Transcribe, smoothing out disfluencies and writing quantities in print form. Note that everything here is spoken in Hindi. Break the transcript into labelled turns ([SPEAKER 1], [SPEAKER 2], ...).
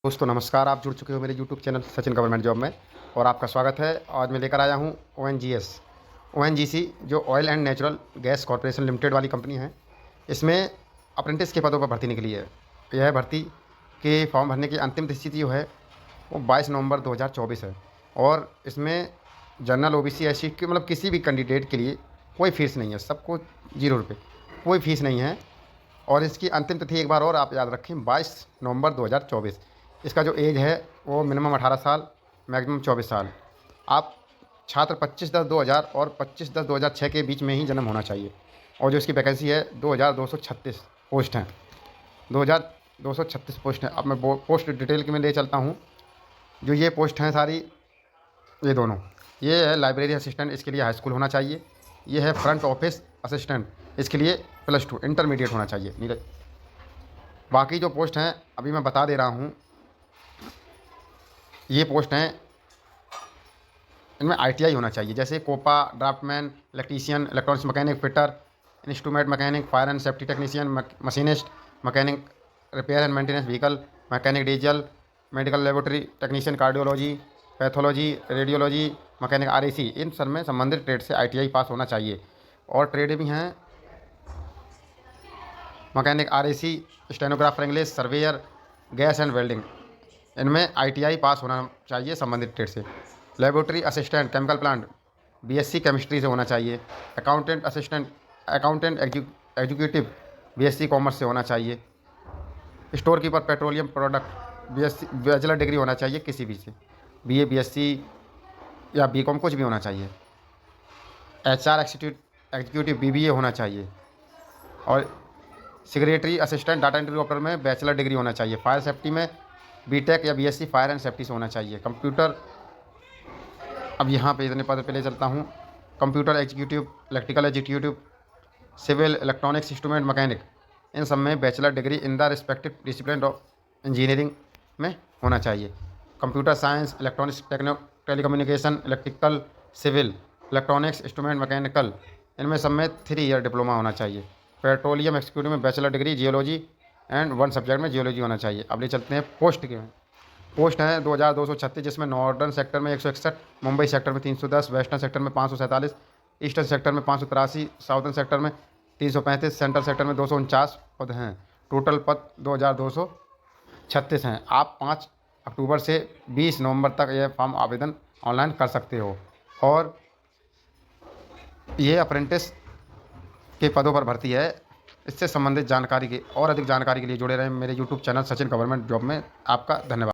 [SPEAKER 1] दोस्तों नमस्कार, आप जुड़ चुके हो मेरे YouTube channel Sachin government job में और आपका स्वागत है। आज मैं लेकर आया हूँ ओएनजीसी जो oil and natural gas corporation limited वाली कंपनी है। इसमें अप्रेंटिस के पदों पर भर्ती निकली है। यह भर्ती के फॉर्म भरने की अंतिम तिथि जो है वो 22 नवंबर 2024 है और इसमें जनरल ओबीसी एससी के मतलब किसी भी कैंडिडेट के लिए कोई फ़ीस नहीं है, सबको 0 रुपये, कोई फ़ीस नहीं है। और इसकी अंतिम तिथि एक बार और आप याद रखें, 22 नवंबर 2024। इसका जो एज है वो मिनिमम 18 साल, मैक्सिमम 24 साल। आप छात्र 25/10/2000 और 25/10/2006 के बीच में ही जन्म होना चाहिए। और जो इसकी वैकेंसी है 2236 पोस्ट हैं, 2236 पोस्ट हैं। अब मैं पोस्ट डिटेल की में ले चलता हूँ। जो ये पोस्ट हैं सारी, ये दोनों, ये है लाइब्रेरी असिस्टेंट, इसके लिए हाई स्कूल होना चाहिए। ये है फ्रंट ऑफिस असिस्टेंट, इसके लिए +2 इंटरमीडिएट होना चाहिए नीरज। बाकी जो पोस्ट हैं अभी मैं बता दे रहा हूँ। ये पोस्ट हैं, इनमें आईटीआई होना चाहिए, जैसे COPA, draftsman, electrician, electronics mechanic, fitter, instrument mechanic, fire and safety technician, machinist, mechanic repair and maintenance vehicle, mechanic diesel, medical laboratory technician, cardiology, pathology, radiology, mechanic RAC, इन सब में संबंधित ट्रेड से आईटीआई पास होना चाहिए। और ट्रेड भी हैं mechanic RAC, stenographer English, surveyor, gas and welding, इनमें आईटीआई पास होना चाहिए संबंधित ट्रेड से। Laboratory assistant chemical plant, BSc chemistry से होना चाहिए। Accountant assistant, accountant executive, BSc commerce से होना चाहिए। Store keeper petroleum product, BSc bachelor degree होना चाहिए किसी भी से, बीए, बीएससी या बीकॉम, कुछ भी होना चाहिए। एचआर एग्जीक्यूटिव बीबीए होना चाहिए। और secretary assistant data entry operator में बैचलर डिग्री होना चाहिए। फायर सेफ्टी में बीटेक या बीएससी फायर एंड सेफ्टी से होना चाहिए। कंप्यूटर, अब यहाँ पे इतने पद पे ले चलता हूँ। Computer executive, electrical executive, civil, electronics instrument mechanic, इन सब में bachelor degree in the respective discipline of engineering में होना चाहिए। Computer science, electronics, telecommunication, electrical, civil, electronics, instrument mechanical, इनमें सब में 3 ईयर डिप्लोमा होना चाहिए। पेट्रोलियम एक्जीक्यूटिव में bachelor degree geology and 1 subject में जियोलॉजी होना चाहिए। अब ले चलते हैं पोस्ट के। पोस्ट हैं 2236, जिसमें नॉर्दर्न सेक्टर में 161, मुंबई सेक्टर में 310, वेस्टर्न सेक्टर में 547, ईस्टर्न सेक्टर में 583, साउदर्न सेक्टर में 335, सेंट्रल सेक्टर में 249 पद हैं। टोटल पद 2236 हैं। आप 5 अक्टूबर से 20 नवंबर तक यह फॉर्म आवेदन ऑनलाइन कर सकते हो। और ये अप्रेंटिस के पदों पर भर्ती है। इससे संबंधित जानकारी के और अधिक जानकारी के लिए जुड़े रहें मेरे YouTube channel Sachin government job में। आपका धन्यवाद।